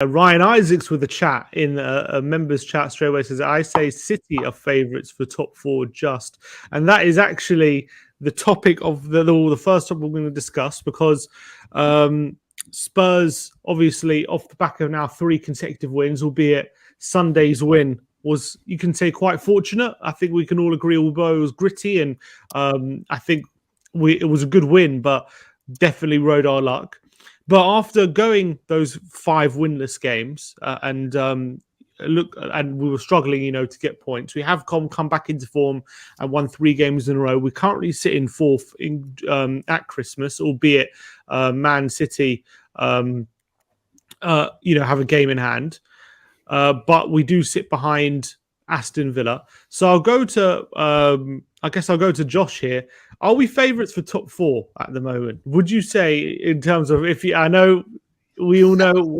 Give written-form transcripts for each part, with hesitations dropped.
Ryan Isaacs with a chat in a members chat straight away says, I say City are favourites for top four just. And that is actually the topic of the first topic we're going to discuss, because Spurs, obviously, off the back of now 3 consecutive wins, albeit Sunday's win was, you can say, quite fortunate. I think we can all agree, although it was gritty, and I think it was a good win, but definitely rode our luck. But after going those 5 winless games and we were struggling, to get points, we have come back into form and won 3 games in a row. We currently sit in 4th at Christmas, albeit Man City, have a game in hand. But we do sit behind Aston Villa. So I'll go to Josh here. Are we favourites for top 4 at the moment? Would you say, in terms of, I know we all know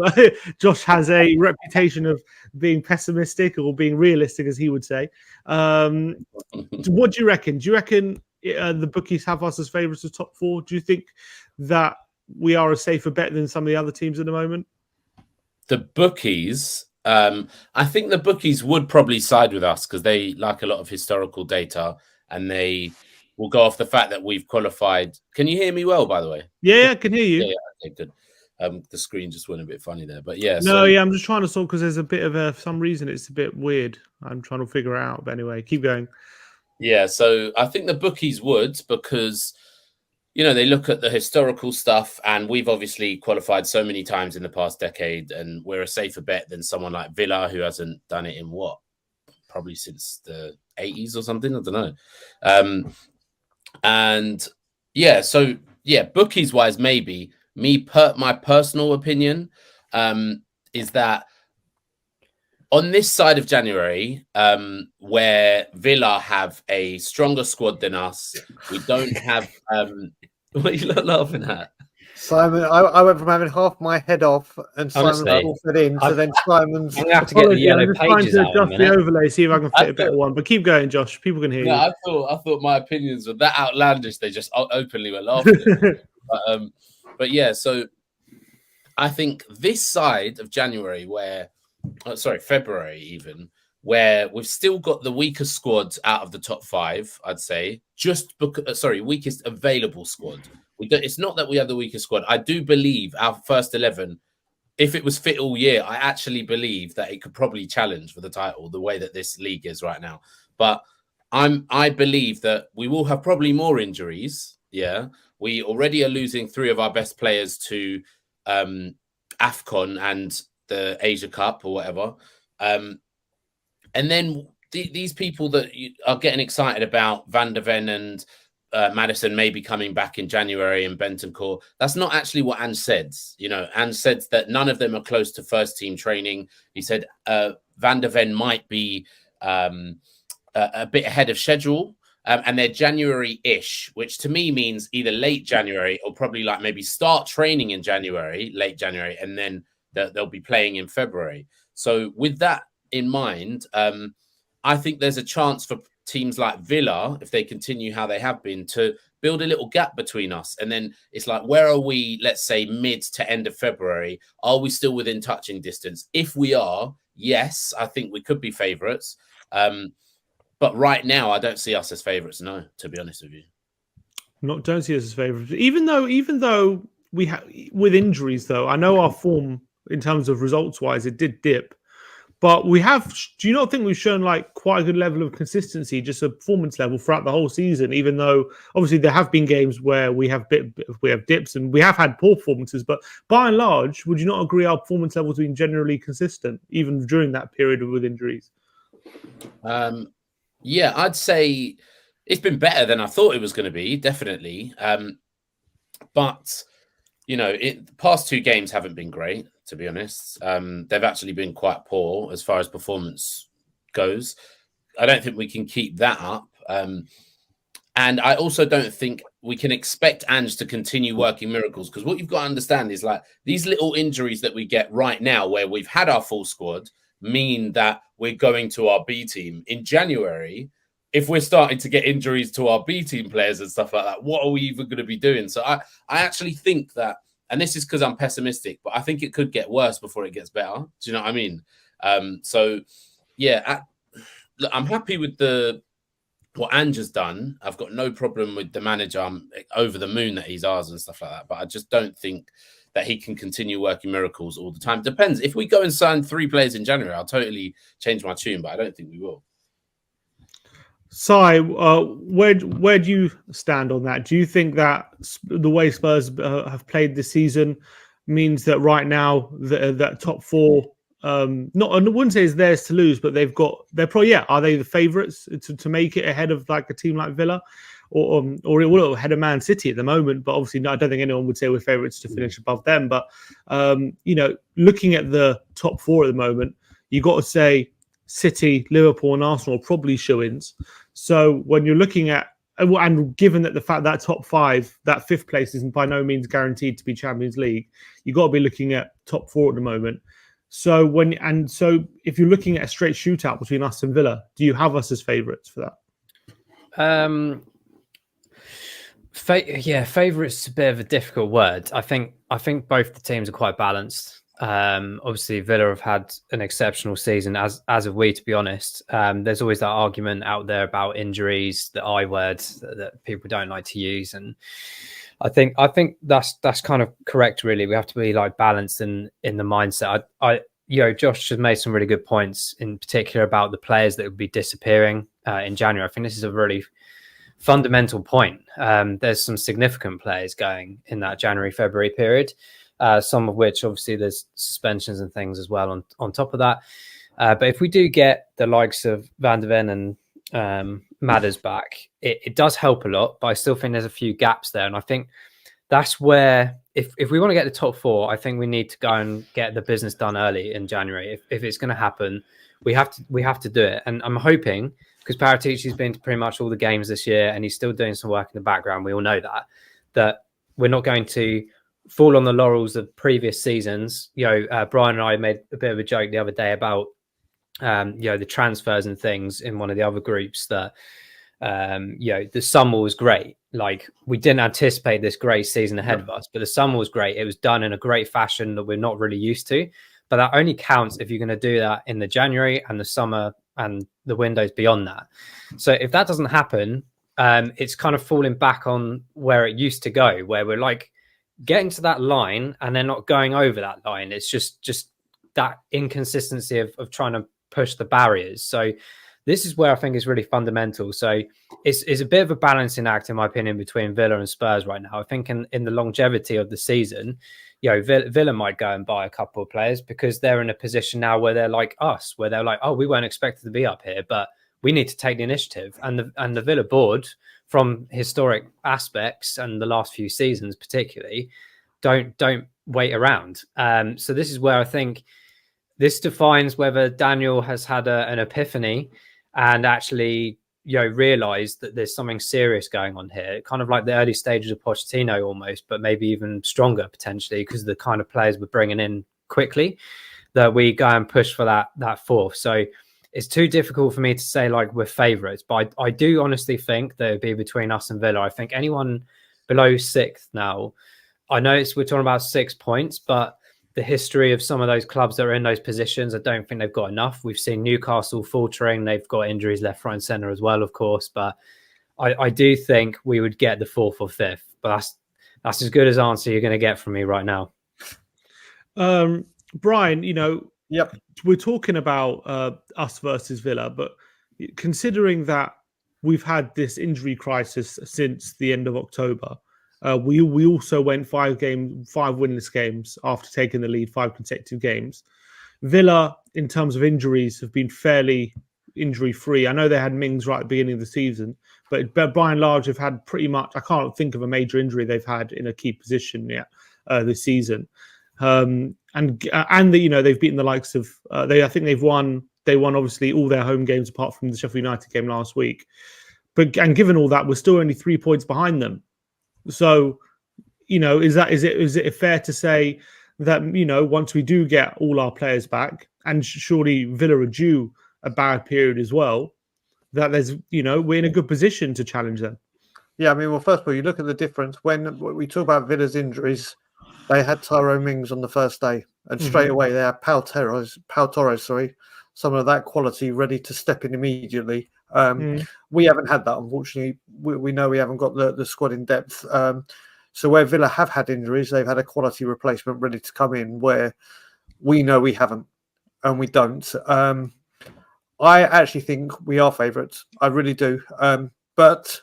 Josh has a reputation of being pessimistic or being realistic, as he would say. What do you reckon? Do you reckon the bookies have us as favourites for top 4? Do you think that we are a safer bet than some of the other teams at the moment? The bookies, I think the bookies would probably side with us because they like a lot of historical data, and they will go off the fact that we've qualified. Can you hear me well, by the way? Yeah, I can hear you. Yeah, okay, good. The screen just went a bit funny there, but yeah. I'm just trying to solve, because there's a bit of some reason it's a bit weird. I'm trying to figure it out, but anyway, keep going. Yeah, so I think the bookies would, because they look at the historical stuff, and we've obviously qualified so many times in the past decade, and we're a safer bet than someone like Villa, who hasn't done it in probably since the 80s or something. I don't know. And yeah, so yeah, bookies wise, maybe my personal opinion is that on this side of January, where Villa have a stronger squad than us, we don't have. What are you laughing at? Simon, I went from having half my head off and Simon fit in, so then Simon's. I'm going to have to get the yellow pages out in a minute. The overlay, see if I can fit a better one. But keep going, Josh. People can hear you. I thought my opinions were that outlandish. They just openly were laughing. But yeah, so I think this side of January, February even, where we've still got the weakest squad out of the top 5, I'd say. Weakest available squad. It's not that we have the weakest squad. I do believe our first 11, if it was fit all year, I actually believe that it could probably challenge for the title the way that this league is right now. But I believe that we will have probably more injuries. Yeah, we already are losing 3 of our best players to AFCON and the Asia Cup or whatever. And then these people that are getting excited about, Van der Ven and Maddison maybe coming back in January, and Bentancur, that's not actually what Ange said. Ange said that none of them are close to first team training. He said Van der Ven might be a bit ahead of schedule, and they're January-ish, which to me means either late January or probably like maybe start training in January, late January, and then they'll be playing in February. So with that in mind, I think there's a chance for teams like Villa, if they continue how they have been, to build a little gap between us. And then it's like, where are we, let's say, mid to end of February? Are we still within touching distance? If we are, yes, I think we could be favourites. But right now, I don't see us as favourites, no, to be honest with you. Don't see us as favourites. Even though we have, with injuries, though, I know our form in terms of results-wise, it did dip. But we have, do you not think we've shown like quite a good level of consistency, just a performance level throughout the whole season, even though obviously there have been games where we have dips and we have had poor performances, but by and large, would you not agree our performance level has been generally consistent, even during that period with injuries? Yeah, I'd say it's been better than I thought it was going to be, definitely. But, the past 2 games haven't been great, to be honest. They've actually been quite poor as far as performance goes. I don't think we can keep that up. And I also don't think we can expect Ange to continue working miracles, because what you've got to understand is like these little injuries that we get right now where we've had our full squad mean that we're going to our B team in January. If we're starting to get injuries to our B team players and stuff like that, what are we even going to be doing? So I actually think that and this is because I'm pessimistic, but I think it could get worse before it gets better. Do you know what I mean? So yeah, look, I'm happy with what Ange has done. I've got no problem with the manager. I'm over the moon that he's ours and stuff like that. But I just don't think that he can continue working miracles all the time. Depends. If we go and sign 3 players in January, I'll totally change my tune, but I don't think we will. Si, where do you stand on that? Do you think that the way Spurs have played this season means that right now that top 4, I wouldn't say it's theirs to lose, but they're probably, are they the favourites to make it ahead of like a team like Villa, or ahead of Man City at the moment? But obviously, I don't think anyone would say we're favourites to finish above them. But looking at the top 4 at the moment, you got to say City, Liverpool, and Arsenal are probably shoo-ins. So when you're looking at, and given that the fact that top 5, that 5th place isn't by no means guaranteed to be Champions League, you got to be looking at top 4 at the moment. So if you're looking at a straight shootout between us and Villa, do you have us as favourites for that? Favourites is a bit of a difficult word. I think both the teams are quite balanced. Obviously, Villa have had an exceptional season, as have we, to be honest. There's always that argument out there about injuries, the I word that people don't like to use, and I think that's kind of correct. Really, we have to be like balanced in the mindset. Josh has made some really good points, in particular about the players that would be disappearing in January. I think this is a really fundamental point. There's some significant players going in that January-February period. Some of which, obviously, there's suspensions and things as well on top of that. But if we do get the likes of Van der Ven and Madders back, it does help a lot. But I still think there's a few gaps there. And I think that's where, if we want to get the top 4, I think we need to go and get the business done early in January. If it's going to happen, we have to do it. And I'm hoping, because Paratici's been to pretty much all the games this year and he's still doing some work in the background, we all know that we're not going to fall on the laurels of previous seasons. Brian and I made a bit of a joke the other day about the transfers and things in one of the other groups that the summer was great. Like, we didn't anticipate this great season ahead of us, but the summer was great. It was done in a great fashion that we're not really used to, but that only counts if you're going to do that in the January and the summer and the windows beyond that. So if that doesn't happen, it's kind of falling back on where it used to go, where we're like getting to that line and then not going over that line. It's just that inconsistency of trying to push the barriers. So this is where I think is really fundamental. So it's a bit of a balancing act, in my opinion, between Villa and Spurs right now. I think in the longevity of the season, Villa might go and buy a couple of players because they're in a position now where they're like us, where they're like, oh, we weren't expected to be up here, but we need to take the initiative. And the Villa board, from historic aspects and the last few seasons particularly, don't wait around. So this is where I think this defines whether Daniel has had an epiphany and actually realised that there's something serious going on here. Kind of like the early stages of Pochettino almost, but maybe even stronger potentially, because of the kind of players we're bringing in quickly, that we go and push for that 4th. So it's too difficult for me to say like we're favourites, but I do honestly think that it'd be between us and Villa. I think anyone below 6th now, I know we're talking about 6 points, but the history of some of those clubs that are in those positions, I don't think they've got enough. We've seen Newcastle faltering. They've got injuries left, right and centre as well, of course. But I do think we would get the 4th or 5th. But that's as good as answer you're going to get from me right now. Brian, Yep. We're talking about us versus Villa, but considering that we've had this injury crisis since the end of October, we also went 5 winless games after taking the lead 5 consecutive games. Villa, in terms of injuries, have been fairly injury-free. I know they had Mings right at the beginning of the season, but by and large, they've had pretty much, I can't think of a major injury they've had in a key position yet this season. And they've beaten the likes of I think they won obviously all their home games apart from the Sheffield United game last week. And given all that, we're still only 3 points behind them. So, is it fair to say that once we do get all our players back, and surely Villa are due a bad period as well, that there's we're in a good position to challenge them? Yeah, I mean, well, first of all, you look at the difference when we talk about Villa's injuries. They had Tyrone Mings on the first day, and straight away they had Pau Torres, someone of that quality ready to step in immediately. We haven't had that, unfortunately. We know we haven't got the squad in depth. So where Villa have had injuries, they've had a quality replacement ready to come in, where we know we haven't, and we don't. I actually think we are favourites. I really do. But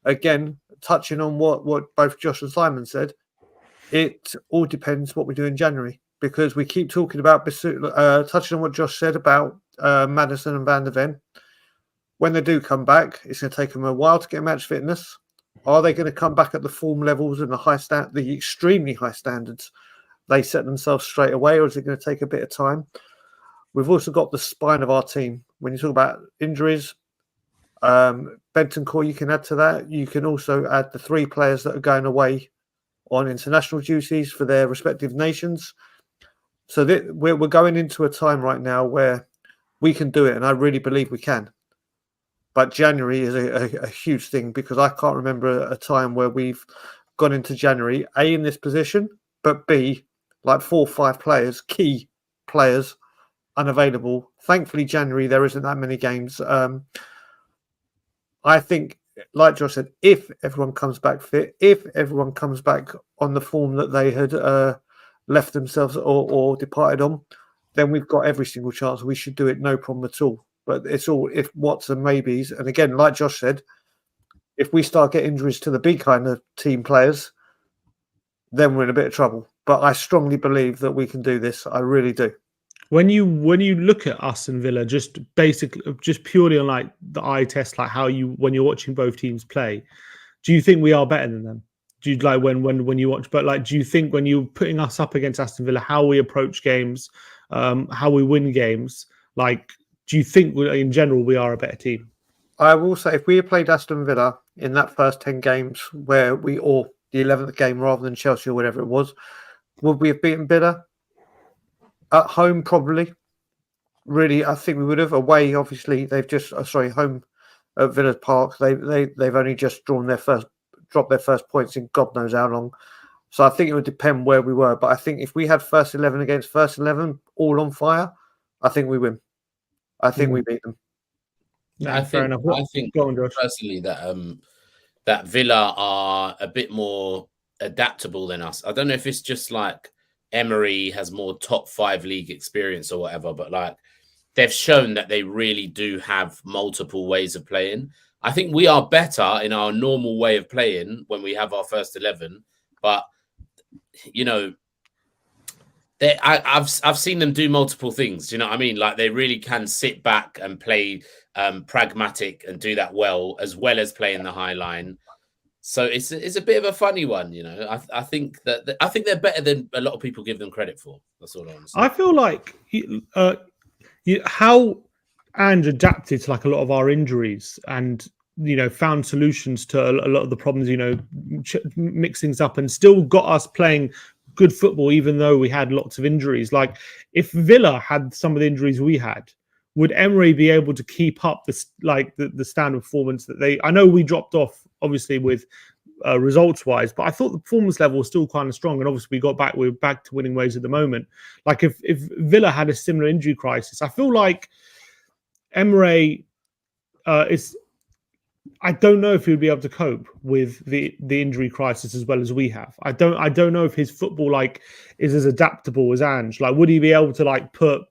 again, touching on what both Josh and Simon said, it all depends what we do in January, because we keep talking about touching on what Josh said about Maddison and Van der Ven. When they do come back, it's going to take them a while to get match fitness. Are they going to come back at the form levels and the extremely high standards they set themselves straight away, or is it going to take a bit of time? We've also got the spine of our team. When you talk about injuries, Bentancur, you can add to that. You can also add the 3 players that are going away on international duties for their respective nations. So we're going into a time right now where we can do it, and I really believe we can. But January is a huge thing, because I can't remember a time where we've gone into January, A, in this position, but B, like 4 or 5 players, key players, unavailable. Thankfully, January, there isn't that many games. I think, like Josh said, if everyone comes back fit, if everyone comes back on the form that they had left themselves or departed on, then we've got every single chance. We should do it, no problem at all. But it's all if, whats and maybes. And again, like Josh said, if we start getting injuries to the big kind of team players, then we're in a bit of trouble. But I strongly believe that we can do this. I really do. When you look at us and Villa, just purely on like the eye test, like when you're watching both teams play, do you think we are better than them? Do you like when you watch? But like, do you think when you're putting us up against Aston Villa, how we approach games, how we win games, like, do you think in general we are a better team? I will say, if we had played Aston Villa in that first 10 games, or the 11th game rather than Chelsea or whatever it was, would we have beaten Villa? At home, probably. Really, I think we would have. Away, obviously, they've just home at Villa Park. They've only just dropped their first points in God knows how long. So I think it would depend where we were. But I think if we had first 11 against first 11, all on fire, I think we win. I think we beat them. No, I fair enough. think Go on, Josh. personally that Villa are a bit more adaptable than us. I don't know if it's just like Emery has more top 5 league experience or whatever, but like they've shown that they really do have multiple ways of playing. I think we are better in our normal way of playing when we have our first 11, but you know, I've seen them do multiple things. Do you know what I mean? Like they really can sit back and play pragmatic and do that well as playing the high line. So it's a bit of a funny one, you know. I think they're better than a lot of people give them credit for. That's all I'm saying. I feel like how Ange adapted to like a lot of our injuries and found solutions to a lot of the problems. Mix things up and still got us playing good football, even though we had lots of injuries. Like if Villa had some of the injuries we had, would Emery be able to keep up the standard performance that they? I know we dropped off, obviously, with results wise, but I thought the performance level was still kind of strong. And obviously, we're back to winning ways at the moment. Like if Villa had a similar injury crisis, I feel like Emery is. I don't know if he would be able to cope with the injury crisis as well as we have. I don't know if his football is as adaptable as Ange. Like, would he be able to put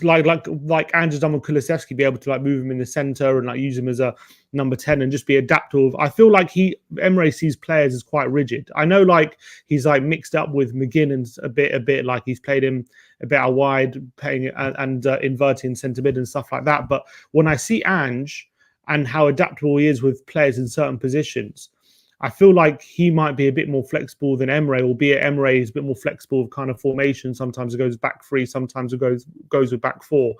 like Ange has done with Kulusevski, be able to move him in the centre and use him as a number 10 and just be adaptable. I feel like Emery sees players as quite rigid. I know he's mixed up with McGinn and a bit like he's played him a bit out wide, playing and inverting centre mid and stuff like that. But when I see Ange and how adaptable he is with players in certain positions, I feel like he might be a bit more flexible than Emery, albeit Emery is a bit more flexible with kind of formation. Sometimes it goes back 3, sometimes it goes with back 4.